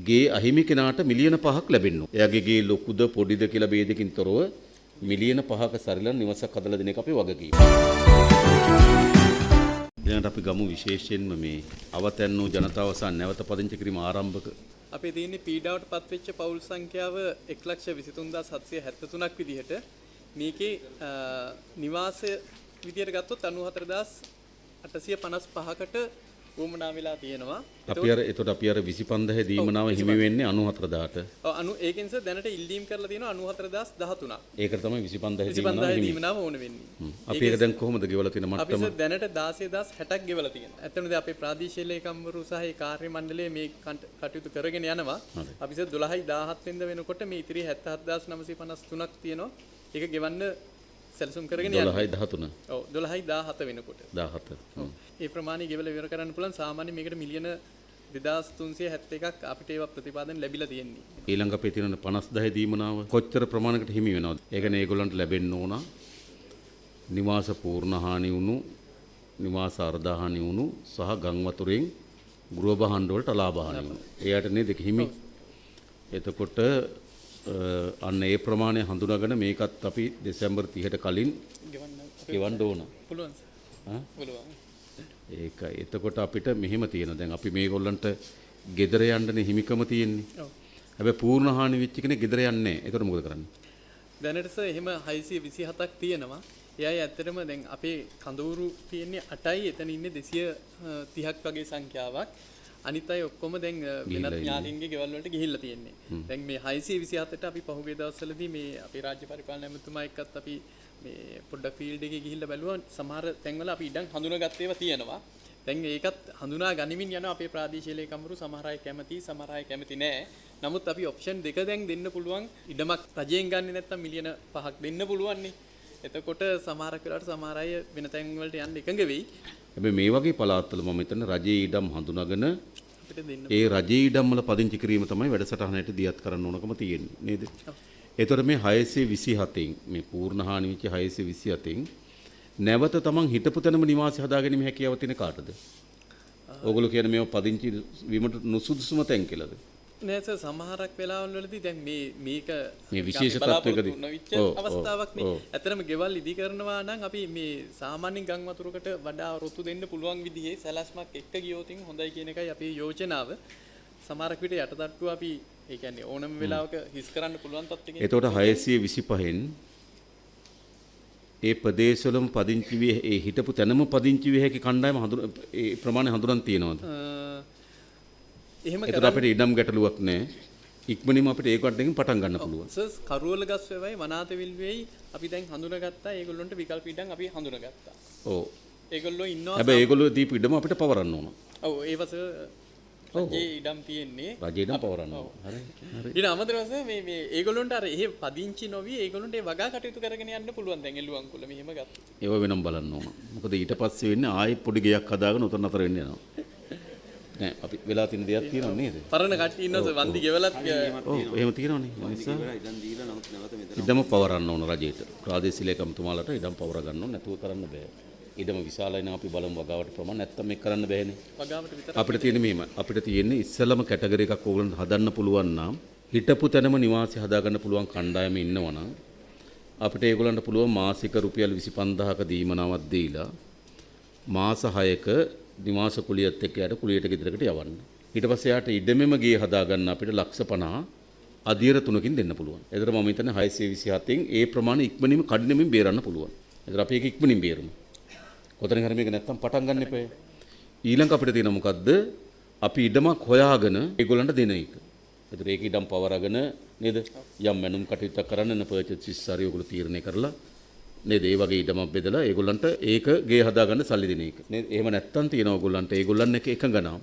ගේ අහිමි කෙනාට මිලියන 5ක් ලැබෙන්න ඕන. එයාගේ ගේ ලොකුද පොඩිද කියලා ભેදකින් තොරව මිලියන 5ක සරිලන නිවසක් හදලා දෙන එක අපේ වගකීම. ඊළඟට අපි ගමු විශේෂයෙන්ම මේ අවතැන් වූ ජනතාව සහ නැවත පදිංචි කිරීම ආරම්භක අපේ තියෙන්නේ පීඩාවට පත්වෙච්ච පවුල් සංඛ්‍යාව 1,23,773ක් විදිහට මේකේ නිවාසය විදියට ගත්තොත් 94,855කට වුමනා වෙලා තියෙනවා. අපි අර 25000 දීමනාව හිමි වෙන්නේ 94000ට. ඔව් ඒකෙන්ස දැනට ඉල්ලීම් කරලා තියෙනවා 94013ක්. ඒකට තමයි 25000 දීමනාව ඕන වෙන්නේ. අපි ඒක දැන් කොහොමද ගෙවලා තියෙන මට්ටම? අපි දැනට 16060ක් ගෙවලා තියෙනවා. ඇත්තටම දැන් අපේ ප්‍රාදේශීය ලේකම්වරු සහ ඒ කාර්ය මණ්ඩලය මේ කටයුතු කරගෙන යනවා. අපි 12/17 වෙනිදා වෙනකොට මේ ඉතිරි 77953ක් තියෙනවා. ඒක ගෙවන්න සැලසුම් කරගෙන යනවා. 12/13. ඔව් 12/17 වෙනකොට. 17. ඔව්. ඒ ප්‍රමාණය ගෙවලා ඉවර කරන්න පුළුවන් සාමාන්‍ය මේකට මිලියන 2371ක් අපිට ඒවා ප්‍රතිපාදන ලැබිලා තියෙන්නේ. ඊළඟ අපේ තියෙන 50000 දීමනාව කොච්චර ප්‍රමාණයකට හිමි වෙනවද? ඒ කියන්නේ ඒගොල්ලන්ට ලැබෙන්න ඕන නිවාස පූර්ණ හානි වුණු, නිවාස අර්ධ හානි වුණු සහ ගම් වතුරෙන් ගෘහ භාණ්ඩ වලට ලාභ හානි වුණු. එයාට නේද හිමි. එතකොට අන්න ඒ ප්‍රමාණය හඳුනාගෙන මේකත් අපි දෙසැම්බර් 30ට කලින් ගෙවන්න ඕන. පුළුවන්. පුළුවන්. ඒකයි. එතකොට අපිට මෙහෙම තියෙනවා. දැන් අපි මේගොල්ලන්ට ගෙදර යන්නනේ හිමිකම තියෙන්නේ. ඔව්. හැබැයි පූර්ණ හානි වෙච්ච කෙනෙක් ගෙදර යන්නේ නැහැ. ඒතකොට මොකද කරන්නේ? දැනට එහෙම 627ක් තියෙනවා. එයයි ඇත්තටම දැන් අපේ කඳවුරු තියෙන්නේ 8යි. එතන ඉන්නේ 230ක් වගේ සංඛ්‍යාවක්. අනිත් අය ඔක්කොම දැන් වෙනත් ඥාතීන්ගේ ගෙවල් වලට ගිහිල්ලා තියෙන්නේ. දැන් මේ 627ට අපි පහුගිය දවස්වලදී මේ අපේ රාජ්‍ය පරිපාලන ඇමතුමා එක්කත් අපි මේ පොඩ්ඩක් ෆීල්ඩ් එකේ ගිහිල්ලා බැලුවා. සමහර තැන්වල අපි ඉඩම් හඳුනාගත්ත ඒවා තියෙනවා. දැන් ඒකත් හඳුනා ගනිමින් යනවා අපේ ප්‍රාදේශීය ලේකම්වරු. සමහර අය කැමති, සමහර අය කැමති නෑ. නමුත් අපි ඔප්ෂන් දෙක දැන් දෙන්න පුළුවන්. ඉඩමක් රජයෙන් ගන්නේ නැත්තම් මිලියන 5ක් දෙන්න පුළුවන් නේ. එතකොට සමහරක් වෙලාවට සමහර අය වෙන තැන් වලට යන්න එකඟ වෙයි. හැබැයි මේ වගේ පළාත්වල මම හිතන්නේ රජයේ ඉඩම් හඳුනාගෙන ඒ රජයේ ඉඩම් වල පදිංචි කිරීම තමයි වැඩසටහනට දියත් කරන්න ඕනකම තියෙන්නේ නේද? ඒතර මේ 627න් මේ පූර්ණ හානි වෙච්ච 627න් නැවත තමන් හිටපු තැනම නිවාසය හදාගැනීමේ හැකියාව තියෙන කාටද? ඕගොල්ලෝ කියන්නේ මේව පදිංචි වීමට නුසුදුසුම තැන් කියලාද? නෑ සර් සමහරක් වෙලාවල් වලදී දැන් මේක මේ විශේෂ තත්ත්වයකදී අවස්ථාවක් නේ. ඇත්තටම ගෙවල් ඉදි කරනවා නම් අපි මේ සාමාන්‍ය ගම් වතුරකට වඩා රොතු දෙන්න පුළුවන් විදිහේ සැලැස්මක් එක්ක ගියොතින් හොඳයි කියන එකයි අපේ යෝජනාව. සමහරක් විට යටටට්ටුව අපි ඒ කියන්නේ ඕනම වෙලාවක හිස් කරන්න පුළුවන් තත්ත්වයකින්. එතකොට 625න් ඒ ප්‍රදේශවලම පදිංචි වී ඒ හිටපු තැනම පදිංචි වී හැකි කණ්ඩායම ඒ ප්‍රමාණය හඳුනන් තියෙනවද? එහෙම ඒකට අපිට ඉඩම් ගැටලුවක් නැහැ. ඉක්මනින්ම අපිට ඒකට දෙකින් පටන් ගන්න පුළුවන්. සර් කරුවල ගස් වේවයි වනාතවිල් වේයි අපි දැන් හඳුනාගත්තා. ඒගොල්ලන්ට විකල්ප ඉඩම් අපි හඳුනාගත්තා. ඔව්. ඒගොල්ලෝ ඉන්නවා. හැබැයි ඒගොල්ලෝ දීපු ඉඩම අපිට පවරන්න ඕන. ඔව් ඒවස රජයේ ඉඩම් තියෙන්නේ. රජයේ ඉඩම් පවරන්න ඕන. හරි. හරි. ඊට අමතරව මේ ඒගොල්ලන්ට අර එහෙ පදිංචි නොවි ඒගොල්ලන්ට ඒ වගා කටයුතු කරගෙන යන්න පුළුවන්. දැන් එළුවන් කුල මෙහෙම ගත්තා. ඒව වෙනම් බලන්න ඕන. මොකද ඊට පස්සේ වෙන්නේ ආයෙ පොඩි ගෙයක් හදාගෙන උතන අතර වෙන්න යනවා. නෑ අපි වෙලා තියෙන දෙයක් තියෙනව නේද? පරණ කට්ටිය ඉන්නවද වන්දි ගෙවලත් ඔව් එහෙම තියෙනවනේ. ඒ නිසා ඉඩම් දීලා නමුත් නැවත මෙතන ඉඩම පවරන්න ඕන රජයට. ප්‍රාදේශීය ලේකම්තුමාලට ඉඩම් පවර ගන්න ඕන නැතුව කරන්න බෑ. ඉඩම විශාලයි නම් අපි බලමු වගාවට ප්‍රමාණ නැත්තම් මේක කරන්න බෑනේ. වගාවට විතර අපිට තියෙන්නේ මෙහෙම. අපිට තියෙන්නේ ඉස්සලම කැටගරි එකක් ඕගොල්ලන්ට හදන්න පුළුවන් නම් හිටපු තැනම නිවාසය හදාගන්න පුළුවන් කණ්ඩායම ඉන්නවනම් අපිට ඒගොල්ලන්ට පුළුවන් මාසික රුපියල් 25000ක දීමනාවක් දීලා මාස 6ක නිවාස කුලියත් එක්ක යට කුලියට ගෙදරකට යවන්න. ඊට පස්සේ යාට ඉඩමෙම ගේ හදාගන්න අපිට ලක්ෂ 50 අධීර 3කින් දෙන්න පුළුවන්. ඒතර මම හිතන්නේ 627න් ඒ ප්‍රමාණය ඉක්මනින්ම කඩිනමින් බේරන්න පුළුවන්. ඒතර අපි ඒක ඉක්මනින් බේරමු. කොතනින් හරි මේක නැත්තම් පටන් ගන්න එපා. ඊළඟ අපිට තියෙන මොකද්ද? අපි ඉඩමක් හොයාගෙන ඒගොල්ලන්ට දෙන එක. ඒතර ඒක ඉඩම් පවරගෙන නේද? යම් මනුම් කටයුත්තක් කරන්න පර්චේස් හරි ඔයගොල්ලෝ තීරණය කරලා නේද? ඒ වගේ ඉඩමක් බෙදලා ඒගොල්ලන්ට ඒක ගේ හදාගන්න සල්ලි දෙන එක. නේද? එහෙම නැත්තම් තියෙන ඕගොල්ලන්ට ඒගොල්ලන් එක එකඟ නම්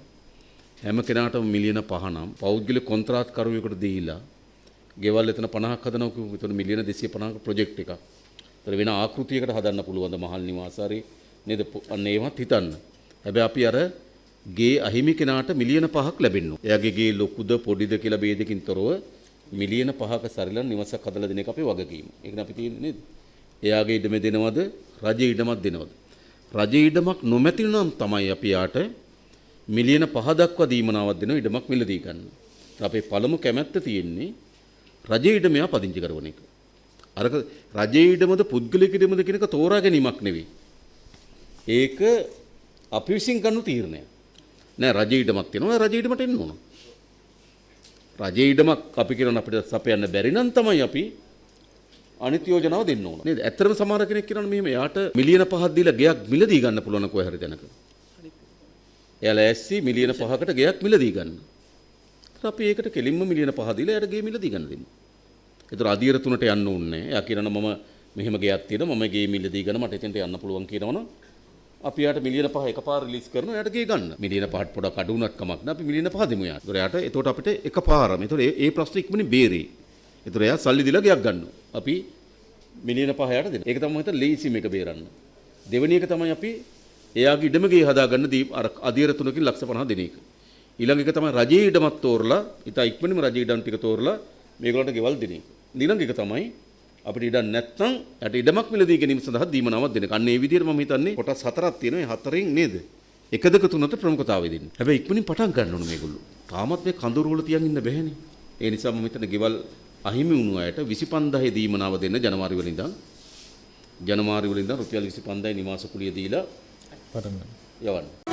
හැම කෙනාටම මිලියන 5 නම් පෞද්ගලික කොන්ත්‍රාත් කරුවෙකුට දීලා ගෙවල් එතන 50ක් හදනවා කිව්වොත් එතන මිලියන 250ක ප්‍රොජෙක්ට් එකක්. ඒතර වෙන ආකෘතියකට හදන්න පුළුවන් ද මහල් නිවාස හරි නේද? අන්න ඒවත් හිතන්න. හැබැයි අපි අර ගේ අහිමි කෙනාට මිලියන 5ක් ලැබෙන්න ඕන. එයාගේ ගේ ලොකුද පොඩිද කියලා ભેදකින් තොරව මිලියන 5ක සරිලන නිවසක් හදලා දෙන එක අපේ වගකීම. ඒකනේ අපි තියෙන්නේ නේද? එයාගේ ඉඩම දෙනවද? රජයේ ඉඩමක් දෙනවද? රජයේ ඉඩමක් නොමැති නම් තමයි අපි යාට මිලියන 5 දක්වා දීමනාවක් දෙන ඉඩමක් මිලදී ගන්න. අපේ පළමු කැමැත්ත තියෙන්නේ රජයේ ඉඩම මෙයා පදිංචි කරන එක. අරක රජයේ ඉඩමද පුද්ගලික ඉඩමද කියන එක තෝරා ගැනීමක් නෙවෙයි. ඒක අපි විසින් ගන්න තීරණයක්. නෑ රජයේ ඉඩමක් තියෙනවා රජයේ ඉඩමට එන්න ඕන. රජයේ ඉඩමක් අපි කියන අපිට සපයන්න බැරි නම් තමයි අපි අනිත් යෝජනාව දෙන්න ඕන. නේද? ඇත්තටම සමහර කෙනෙක් කියනවා මෙහෙම යාට මිලියන 5ක් දීලා ගෙයක් මිලදී ගන්න පුළුවන් කොහේ හරි තැනක. එයාලා ඇස්සි මිලියන 5කට ගෙයක් මිලදී ගන්න. අපි ඒකට කෙලින්ම මිලියන 5 දීලා එයාට ගේ මිලදී ගන්න දෙමු. ඒතර අධීර තුනට යන්න ඕනේ නැහැ. එයා කියනවා මම මෙහෙම ගෙයක් තියෙනවා මම ගේ මිලදී ගන්න මට එතෙන්ට යන්න පුළුවන් කියනවනම් අපි යාට මිලියන 5 එකපාර රිලීස් කරනවා එයාට ගේ ගන්න. මිලියන 5ට පොඩක් අඩු වුණත් කමක් නැහැ. අපි මිලියන 5 දෙමු යාට. ඒතර එයාට එතකොට අපිට එකපාරම. ඒතර ඒ ප්‍රශ්නේ ඉක්මනින් බේරේ. ඒතර එයා සල්ලි දීලා ගෙයක් ගන්නවා. අපි මිලියන 5 යට දෙනවා. ඒක තමයි හිත ලේසිම එක බේරන්න. දෙවෙනි එක තමයි අපි එයාගේ ඉඩම ගේ හදාගන්න අර අධීර තුනකින් ලක්ෂ 50 දෙන එක. ඊළඟ එක තමයි රජයේ ඉඩමත් තෝරලා ඉතා ඉක්මනින්ම රජයේ ඉඩම් ටික තෝරලා මේගොල්ලන්ට ගෙවල් දෙන එක. ඊළඟ එක තමයි අපිට ඉඩම් නැත්නම් යට ඉඩමක් මිලදී ගැනීම සඳහා දීමනාවක් දෙන එක. අන්න ඒ විදිහට මම හිතන්නේ කොටස් හතරක් තියෙනවා. ඒ හතරෙන් නේද? 1 2 3ට ප්‍රමුඛතාවය දෙන්න. හැබැයි ඉක්මනින් පටන් ගන්න ඕනේ මේගොල්ලෝ. තාමත් මේ කඳවුරු වල තියන් ඉන්න බැහැනේ. ඒ නිසා මම හිතන්නේ ගෙවල් අහිමි වුණු අයට 25000 දීමනාව දෙන්න ජනවාරි වල ඉඳන් රුපියල් 25000 නිවාස කුලිය දීලා පටන් ගන්න. යවන්න.